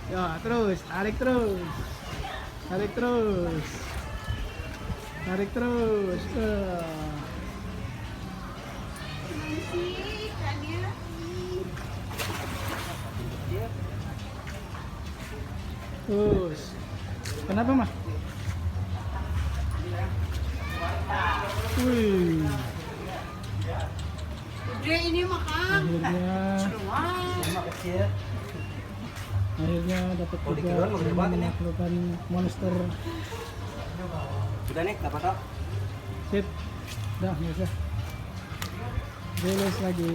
Ya, terus, tarik terus. Tarik terus. Tarik terus. Sih, ikannya. Terus. Kenapa, Mah? Wih, Udah ini makan. akhirnya akhirnya dapat Oh, juga dikirain mau gede banget ini. menaklukkan monster. Udah nih, dapat tau? Sip. Dah, nggak usah. Rilis lagi.